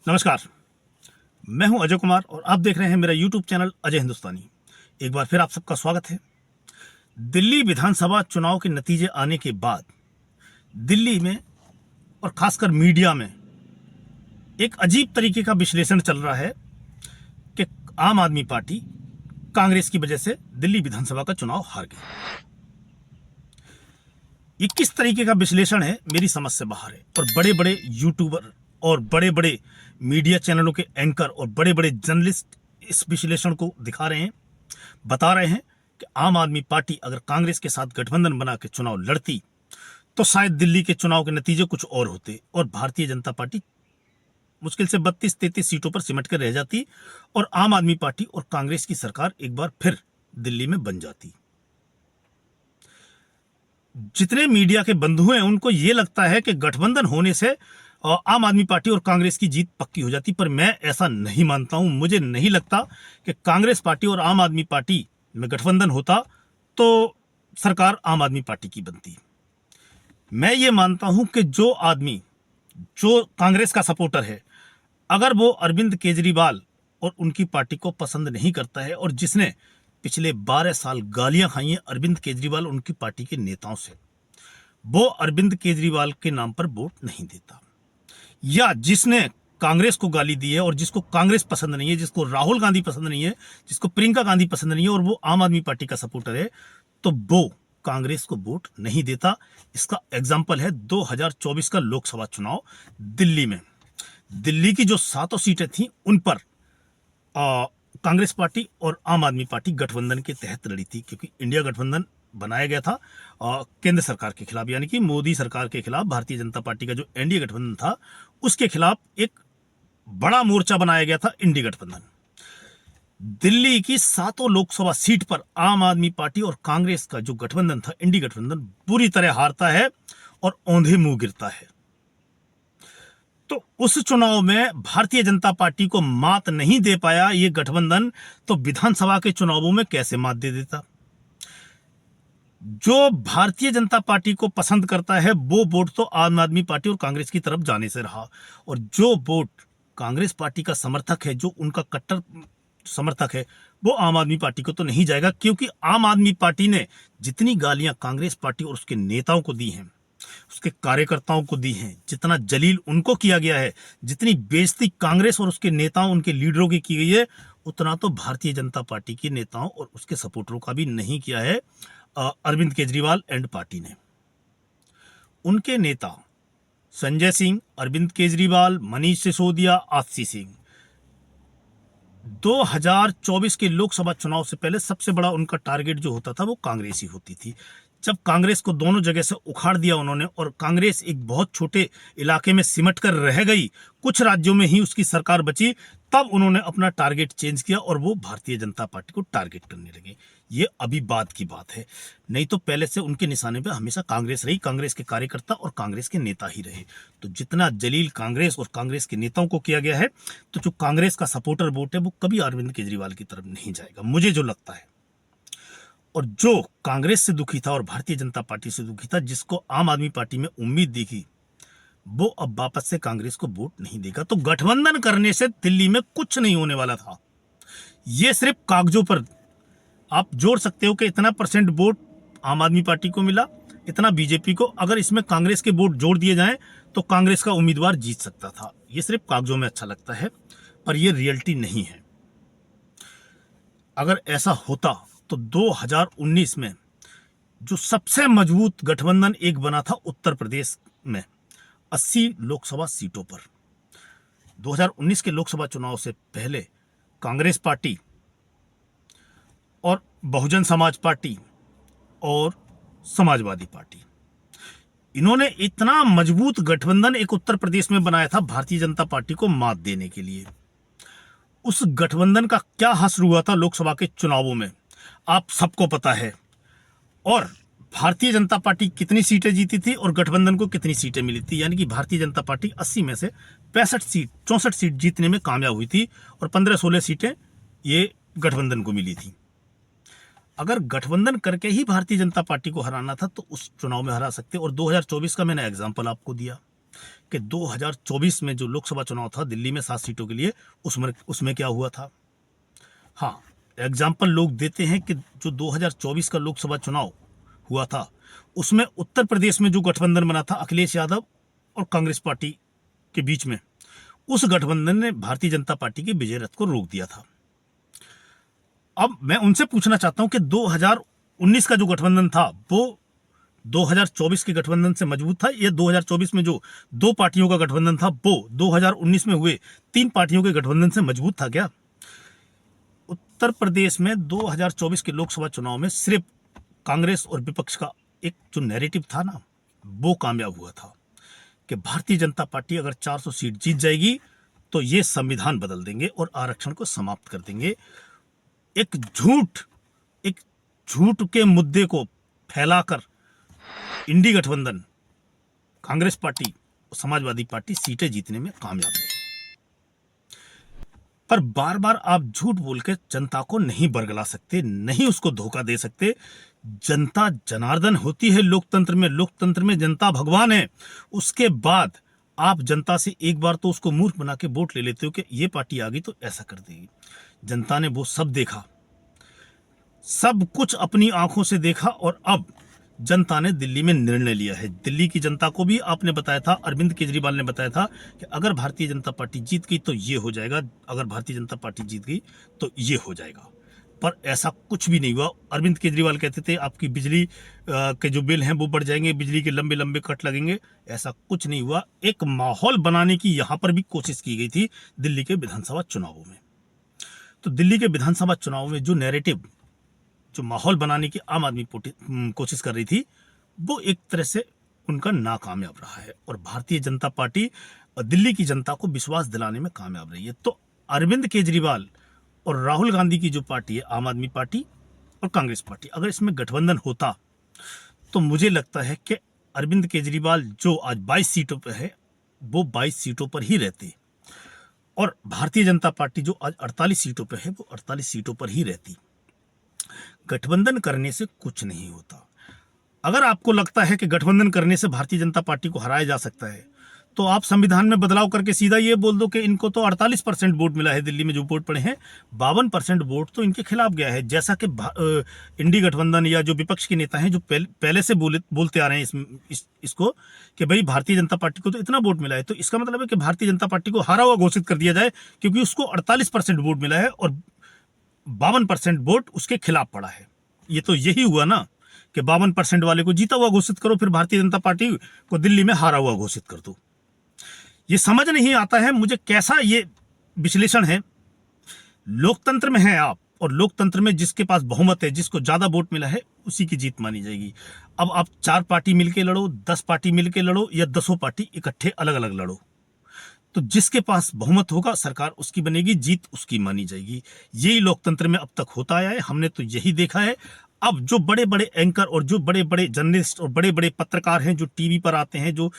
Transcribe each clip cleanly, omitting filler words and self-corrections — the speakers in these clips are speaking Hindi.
नमस्कार। मैं हूं अजय कुमार और आप देख रहे हैं मेरा यूट्यूब चैनल अजय हिंदुस्तानी। एक बार फिर आप सबका स्वागत है। दिल्ली विधानसभा चुनाव के नतीजे आने के बाद दिल्ली में और खासकर मीडिया में एक अजीब तरीके का विश्लेषण चल रहा है कि आम आदमी पार्टी कांग्रेस की वजह से दिल्ली विधानसभा का चुनाव हार गई। ये किस तरीके का विश्लेषण है, मेरी समझ से बाहर है। और बड़े बड़े यूट्यूबर और बड़े बड़े मीडिया चैनलों के एंकर और बड़े बड़े जर्नलिस्ट इस विश्लेषण को दिखा रहे हैं, बता रहे हैं कि आम आदमी पार्टी अगर कांग्रेस के साथ गठबंधन बना के चुनाव लड़ती तो शायद दिल्ली के चुनाव के नतीजे कुछ और होते और भारतीय जनता पार्टी मुश्किल से 32-33 सीटों पर सिमट कर रह जाती और आम आदमी पार्टी और कांग्रेस की सरकार एक बार फिर दिल्ली में बन जाती। जितने मीडिया के बंधु हैं उनको यह लगता है कि गठबंधन होने से आम आदमी पार्टी और कांग्रेस की जीत पक्की हो जाती, पर मैं ऐसा नहीं मानता हूं। मुझे नहीं लगता कि कांग्रेस पार्टी और आम आदमी पार्टी में गठबंधन होता तो सरकार आम आदमी पार्टी की बनती। मैं ये मानता हूं कि जो आदमी जो कांग्रेस का सपोर्टर है, अगर वो अरविंद केजरीवाल और उनकी पार्टी को पसंद नहीं करता है और जिसने पिछले 12 साल गालियां खाई हैं अरविंद केजरीवाल उनकी पार्टी के नेताओं से, वो अरविंद केजरीवाल के नाम पर वोट नहीं देता। या जिसने कांग्रेस को गाली दी है और जिसको कांग्रेस पसंद नहीं है, जिसको राहुल गांधी पसंद नहीं है, जिसको प्रियंका गांधी पसंद नहीं है और वो आम आदमी पार्टी का सपोर्टर है, तो वो कांग्रेस को वोट नहीं देता। इसका एग्जाम्पल है 2024 का लोकसभा चुनाव दिल्ली में। दिल्ली की जो 7 सीटें थी उन पर कांग्रेस पार्टी और आम आदमी पार्टी गठबंधन के तहत लड़ी थी, क्योंकि इंडिया गठबंधन बनाया गया था केंद्र सरकार के खिलाफ, यानी कि मोदी सरकार के खिलाफ। भारतीय जनता पार्टी का जो एनडीए गठबंधन था उसके खिलाफ एक बड़ा मोर्चा बनाया गया था, इंडी गठबंधन। दिल्ली की 7 लोकसभा सीट पर आम आदमी पार्टी और कांग्रेस का जो गठबंधन था, इंडी गठबंधन, बुरी तरह हारता है और औंधे मुंह गिरता है। तो उस चुनाव में भारतीय जनता पार्टी को मात नहीं दे पाया ये गठबंधन, तो विधानसभा के चुनावों में कैसे मात दे देता। जो भारतीय जनता पार्टी को पसंद करता है वो वोट तो आम आदमी पार्टी और कांग्रेस की तरफ जाने से रहा, और जो वोट कांग्रेस पार्टी का समर्थक है, जो उनका कट्टर समर्थक है, वो आम आदमी पार्टी को तो नहीं जाएगा। क्योंकि आम आदमी पार्टी ने जितनी गालियां कांग्रेस पार्टी और उसके नेताओं को दी हैं, उसके कार्यकर्ताओं को दी हैं, जितना जलील उनको किया गया है, जितनी बेइज्जती कांग्रेस और उसके नेताओं, उनके लीडरों की गई है, उतना तो भारतीय जनता पार्टी के नेताओं और उसके सपोर्टरों का भी नहीं किया है अरविंद केजरीवाल एंड पार्टी ने। उनके नेता संजय सिंह, अरविंद केजरीवाल, मनीष सिसोदिया, आतिशी सिंह, 2024 के लोकसभा चुनाव से पहले सबसे बड़ा उनका टारगेट जो होता था वो कांग्रेस ही होती थी। जब कांग्रेस को दोनों जगह से उखाड़ दिया उन्होंने और कांग्रेस एक बहुत छोटे इलाके में सिमट कर रह गई, कुछ राज्यों में ही उसकी सरकार बची, तब उन्होंने अपना टारगेट चेंज किया और वो भारतीय जनता पार्टी को टारगेट करने लगे। ये अभी बाद की बात है, नहीं तो पहले से उनके निशाने पे हमेशा कांग्रेस रही, कांग्रेस के कार्यकर्ता और कांग्रेस के नेता ही रहे। तो जितना जलील कांग्रेस और कांग्रेस के नेताओं को किया गया है, तो जो कांग्रेस का सपोर्टर वोट है वो कभी अरविंद केजरीवाल की तरफ नहीं जाएगा, मुझे जो लगता है। और जो कांग्रेस से दुखी था और भारतीय जनता पार्टी से दुखी था, जिसको आम आदमी पार्टी में उम्मीद देखी, वो अब वापस से कांग्रेस को वोट नहीं देगा। तो गठबंधन करने से दिल्ली में कुछ नहीं होने वाला था। ये सिर्फ कागजों पर आप जोड़ सकते हो कि इतना % वोट आम आदमी पार्टी को मिला, इतना बीजेपी को। अगर इसमें कांग्रेस के वोट जोड़ दिए जाएं तो कांग्रेस का उम्मीदवार जीत सकता था। ये सिर्फ कागजों में अच्छा लगता है, पर यह रियलिटी नहीं है। अगर ऐसा होता तो 2019 में जो सबसे मजबूत गठबंधन एक बना था उत्तर प्रदेश में 80 लोकसभा सीटों पर, 2019 के लोकसभा चुनाव से पहले कांग्रेस पार्टी और बहुजन समाज पार्टी और समाजवादी पार्टी, इन्होंने इतना मजबूत गठबंधन एक उत्तर प्रदेश में बनाया था भारतीय जनता पार्टी को मात देने के लिए। उस गठबंधन का क्या हश्र हुआ था लोकसभा के चुनावों में, आप सबको पता है। और भारतीय जनता पार्टी कितनी सीटें जीती थी और गठबंधन को कितनी सीटें मिली थी, यानी कि भारतीय जनता पार्टी 80 में से 64 सीट जीतने में कामयाब हुई थी और 15-16 सीटें ये गठबंधन को मिली थी। अगर गठबंधन करके ही भारतीय जनता पार्टी को हराना था तो उस चुनाव में हरा सकते। और 2024 का मैंने एग्जाम्पल आपको दिया, कि 2024 में जो लोकसभा चुनाव था दिल्ली में 7 सीटों के लिए, उसमें क्या हुआ था। हाँ, एग्जाम्पल लोग देते हैं कि जो 2024 का लोकसभा चुनाव हुआ था उसमें उत्तर प्रदेश में जो गठबंधन बना था अखिलेश यादव और कांग्रेस पार्टी के बीच में, उस गठबंधन ने भारतीय जनता पार्टी के विजय रथ को रोक दिया था। अब मैं उनसे पूछना चाहता हूं कि 2019 का जो गठबंधन था वो 2024 के गठबंधन से मजबूत था, या 2024 में जो 2 पार्टियों का गठबंधन था वो 2019 में हुए 3 पार्टियों के गठबंधन से मजबूत था क्या। उत्तर प्रदेश में 2024 के लोकसभा चुनाव में सिर्फ कांग्रेस और विपक्ष का एक जो नैरेटिव था ना, वो कामयाब हुआ था कि भारतीय जनता पार्टी अगर 400 सीट जीत जाएगी तो ये संविधान बदल देंगे और आरक्षण को समाप्त कर देंगे। एक झूठ के मुद्दे को फैलाकर इंडी गठबंधन, कांग्रेस पार्टी और समाजवादी पार्टी सीटें जीतने में कामयाब रही। पर बार बार आप झूठ बोल के जनता को नहीं बरगला सकते, नहीं उसको धोखा दे सकते। जनता जनार्दन होती है लोकतंत्र में, लोकतंत्र में जनता भगवान है। उसके बाद आप जनता से एक बार तो उसको मूर्ख बना के वोट ले लेते हो कि ये पार्टी आ गई तो ऐसा कर देगी। जनता ने वो सब देखा, सब कुछ अपनी आंखों से देखा, और अब जनता ने दिल्ली में निर्णय लिया है। दिल्ली की जनता को भी आपने बताया था, अरविंद केजरीवाल ने बताया था कि अगर भारतीय जनता पार्टी जीत गई तो ये हो जाएगा, अगर भारतीय जनता पार्टी जीत गई तो ये हो जाएगा। पर ऐसा कुछ भी नहीं हुआ। अरविंद केजरीवाल कहते थे आपकी बिजली के जो बिल हैं वो बढ़ जाएंगे, बिजली के लंबे लंबे कट लगेंगे। ऐसा कुछ नहीं हुआ। एक माहौल बनाने की यहाँ पर भी कोशिश की गई थी दिल्ली के विधानसभा चुनावों में। तो दिल्ली के विधानसभा चुनाव में जो नैरेटिव, जो माहौल बनाने की आम आदमी कोशिश कर रही थी, वो एक तरह से उनका नाकामयाब रहा है, और भारतीय जनता पार्टी दिल्ली की जनता को विश्वास दिलाने में कामयाब रही है। तो अरविंद केजरीवाल और राहुल गांधी की जो पार्टी है, आम आदमी पार्टी और कांग्रेस पार्टी, अगर इसमें गठबंधन होता तो मुझे लगता है कि अरविंद केजरीवाल जो आज 22 सीटों पर है वो 22 सीटों पर ही रहते, और भारतीय जनता पार्टी जो आज 48 सीटों पर है वो 48 सीटों पर ही रहती। गठबंधन करने से कुछ नहीं होता। अगर आपको लगता है कि गठबंधन करने से भारतीय जनता पार्टी को हराया जा सकता है तो आप संविधान में बदलाव करके सीधा ये बोल दो कि इनको तो 48% वोट मिला है, दिल्ली में जो वोट पड़े हैं 52% वोट तो इनके खिलाफ गया है। जैसा कि इंडी गठबंधन या जो विपक्ष के नेता हैं जो पहले से बोलते आ रहे हैं इसको कि भाई भारतीय जनता पार्टी को तो इतना वोट मिला है, तो इसका मतलब है कि भारतीय जनता पार्टी को हारा हुआ घोषित कर दिया जाए, क्योंकि उसको 48% वोट मिला है और 52% वोट उसके खिलाफ पड़ा है। ये तो यही हुआ ना कि 52% वाले को जीता हुआ घोषित करो, फिर भारतीय जनता पार्टी को दिल्ली में हारा हुआ घोषित कर दो। ये समझ नहीं आता है मुझे कैसा ये विश्लेषण है। लोकतंत्र में है आप, और लोकतंत्र में जिसके पास बहुमत है, जिसको ज्यादा वोट मिला है, उसी की जीत मानी जाएगी। अब आप 4 पार्टी मिलके लड़ो, 10 पार्टी मिलके लड़ो, या 10 पार्टी इकट्ठे अलग अलग लड़ो, तो जिसके पास बहुमत होगा सरकार उसकी बनेगी, जीत उसकी मानी जाएगी। यही लोकतंत्र में अब तक होता आया है, हमने तो यही देखा है। अब जो बड़े बड़े एंकर और जो बड़े बड़े जर्नलिस्ट और बड़े बड़े पत्रकार हैं जो टीवी पर आते हैं, जो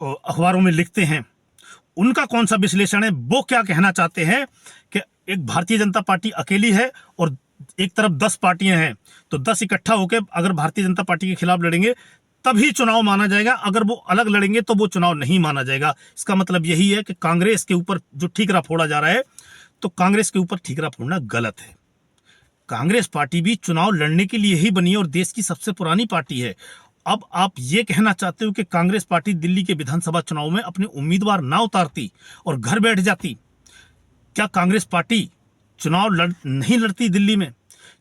अखबारों में लिखते हैं, उनका कौन सा विश्लेषण है, वो क्या कहना चाहते हैं कि एक भारतीय जनता पार्टी अकेली है और एक तरफ 10 पार्टियां हैं, तो 10 इकट्ठा होकर अगर भारतीय जनता पार्टी के खिलाफ लड़ेंगे तभी चुनाव माना जाएगा, अगर वो अलग लड़ेंगे तो वो चुनाव नहीं माना जाएगा। इसका मतलब यही है कि कांग्रेस के ऊपर जो ठीकरा फोड़ा जा रहा है, तो कांग्रेस के ऊपर ठीकरा फोड़ना गलत है। कांग्रेस पार्टी भी चुनाव लड़ने के लिए ही बनी है और देश की सबसे पुरानी पार्टी है। अब आप ये कहना चाहते हो कि कांग्रेस पार्टी दिल्ली के विधानसभा चुनाव में अपने उम्मीदवार ना उतारती और घर बैठ जाती? क्या कांग्रेस पार्टी चुनाव नहीं लड़ती दिल्ली में?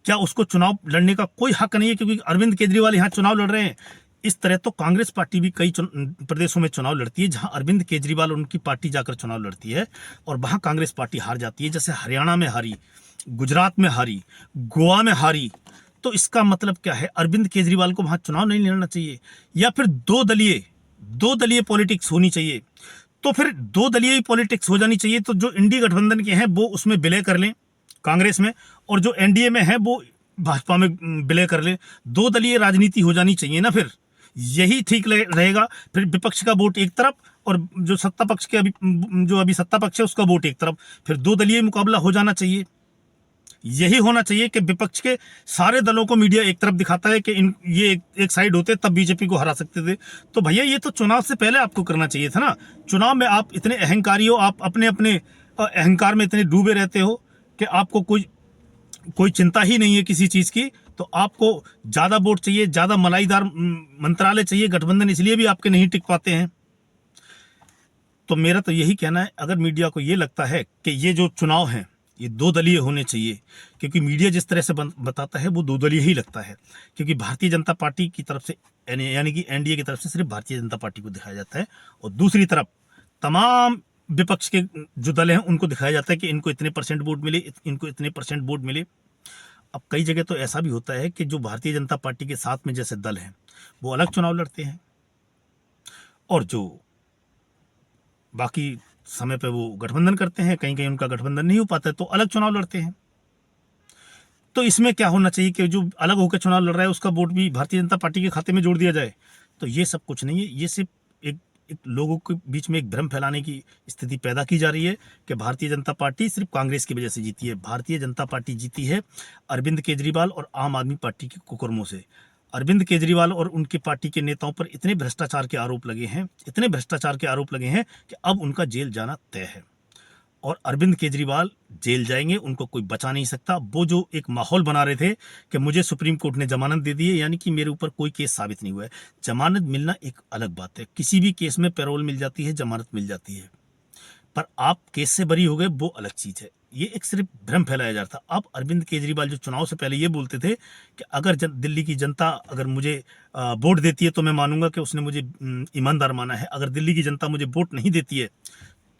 क्या उसको चुनाव लड़ने का कोई हक नहीं है क्योंकि अरविंद केजरीवाल यहाँ चुनाव लड़ रहे हैं? इस तरह तो कांग्रेस पार्टी भी कई प्रदेशों में चुनाव लड़ती है जहां अरविंद केजरीवाल और उनकी पार्टी जाकर चुनाव लड़ती है और वहां कांग्रेस पार्टी हार जाती है। जैसे हरियाणा में हारी, गुजरात में हारी, गोवा में हारी। तो इसका मतलब क्या है? अरविंद केजरीवाल को वहां चुनाव नहीं लड़ना चाहिए, या फिर दो दलीय पॉलिटिक्स होनी चाहिए। तो फिर 2 दलीय पॉलिटिक्स हो जानी चाहिए। तो जो इंडी गठबंधन के हैं वो उसमें विलय कर लें कांग्रेस में, और जो एनडीए में है वो भाजपा में विलय कर लें। 2 दलीय राजनीति हो जानी चाहिए ना, फिर यही ठीक रहेगा। फिर विपक्ष का वोट एक तरफ और जो सत्ता पक्ष के अभी सत्ता पक्ष है उसका वोट एक तरफ, फिर 2 दलीय मुकाबला हो जाना चाहिए। यही होना चाहिए कि विपक्ष के सारे दलों को मीडिया एक तरफ दिखाता है कि ये एक साइड होते तब बीजेपी को हरा सकते थे। तो भैया ये तो चुनाव से पहले आपको करना चाहिए था ना। चुनाव में आप इतने अहंकारी हो, आप अपने अपने अहंकार में इतने डूबे रहते हो कि आपको कोई चिंता ही नहीं है किसी चीज़ की। तो आपको ज़्यादा वोट चाहिए, ज़्यादा मलाईदार मंत्रालय चाहिए, गठबंधन इसलिए भी आपके नहीं टिक पाते हैं। तो मेरा तो यही कहना है, अगर मीडिया को ये लगता है कि ये जो चुनाव हैं ये दो दलीय होने चाहिए, क्योंकि मीडिया जिस तरह से बताता है वो दो दलीय ही लगता है, क्योंकि भारतीय जनता पार्टी की तरफ से यानी कि एनडीए की तरफ से सिर्फ भारतीय जनता पार्टी को दिखाया जाता है, और दूसरी तरफ तमाम विपक्ष के जो दल हैं उनको दिखाया जाता है कि इनको इतने परसेंट वोट मिले, इनको इतने परसेंट वोट मिले। अब कई जगह तो ऐसा भी होता है कि जो भारतीय जनता पार्टी के साथ में जैसे दल हैं वो अलग चुनाव लड़ते हैं, और जो बाकी समय पे वो गठबंधन करते हैं, कहीं कहीं उनका गठबंधन नहीं हो पाता है तो अलग चुनाव लड़ते हैं। तो इसमें क्या होना चाहिए कि जो अलग होकर चुनाव लड़ रहा है उसका वोट भी भारतीय जनता पार्टी के खाते में जोड़ दिया जाए। तो ये सब कुछ नहीं है, ये सिर्फ एक लोगों के बीच में एक भ्रम फैलाने की स्थिति पैदा की जा रही है कि भारतीय जनता पार्टी सिर्फ कांग्रेस की वजह से जीती है। भारतीय जनता पार्टी जीती है अरविंद केजरीवाल और आम आदमी पार्टी के कुकर्मों से। अरविंद केजरीवाल और उनकी पार्टी के नेताओं पर इतने भ्रष्टाचार के आरोप लगे हैं, इतने भ्रष्टाचार के आरोप लगे हैं कि अब उनका जेल जाना तय है, और अरविंद केजरीवाल जेल जाएंगे, उनको कोई बचा नहीं सकता। वो जो एक माहौल बना रहे थे कि मुझे सुप्रीम कोर्ट ने जमानत दे दी है, यानी कि मेरे ऊपर कोई केस साबित नहीं हुआ है। जमानत मिलना एक अलग बात है, किसी भी केस में पैरोल मिल जाती है, जमानत मिल जाती है, पर आप केस से बरी हो गए वो अलग चीज़ है। ये एक सिर्फ भ्रम फैलाया जा रहा था। अब अरविंद केजरीवाल जो चुनाव से पहले ये बोलते थे कि अगर दिल्ली की जनता अगर मुझे वोट देती है तो मैं मानूंगा कि उसने मुझे ईमानदार माना है, अगर दिल्ली की जनता मुझे वोट नहीं देती है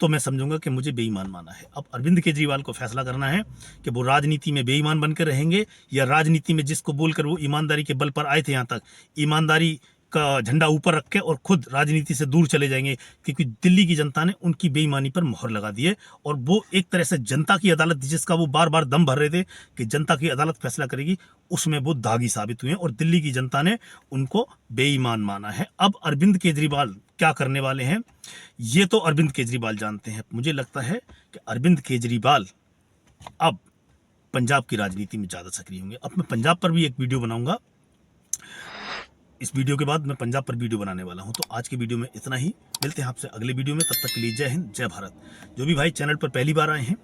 तो मैं समझूंगा कि मुझे बेईमान माना है। अब अरविंद केजरीवाल को फैसला करना है कि वो राजनीति में बेईमान बनकर रहेंगे, या राजनीति में जिसको बोलकर वो ईमानदारी के बल पर आए थे यहाँ तक, ईमानदारी का झंडा ऊपर रख के और खुद राजनीति से दूर चले जाएंगे, क्योंकि दिल्ली की जनता ने उनकी बेईमानी पर मोहर लगा दी है। और वो एक तरह से जनता की अदालत जिसका वो बार बार दम भर रहे थे कि जनता की अदालत फैसला करेगी, उसमें वो दागी साबित हुए और दिल्ली की जनता ने उनको बेईमान माना है। अब अरविंद केजरीवाल क्या करने वाले हैं ये तो अरविंद केजरीवाल जानते हैं। मुझे लगता है कि अरविंद केजरीवाल अब पंजाब की राजनीति में ज़्यादा सक्रिय होंगे। अब मैं पंजाब पर भी एक वीडियो बनाऊंगा, इस वीडियो के बाद मैं पंजाब पर वीडियो बनाने वाला हूं। तो आज की वीडियो में इतना ही, मिलते हैं आपसे अगले वीडियो में, तब तक के लिए जय हिंद, जय भारत। जो भी भाई चैनल पर पहली बार आए हैं,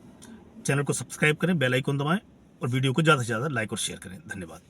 चैनल को सब्सक्राइब करें, बेल आइकन दबाएं और वीडियो को ज़्यादा से ज़्यादा लाइक और शेयर करें। धन्यवाद।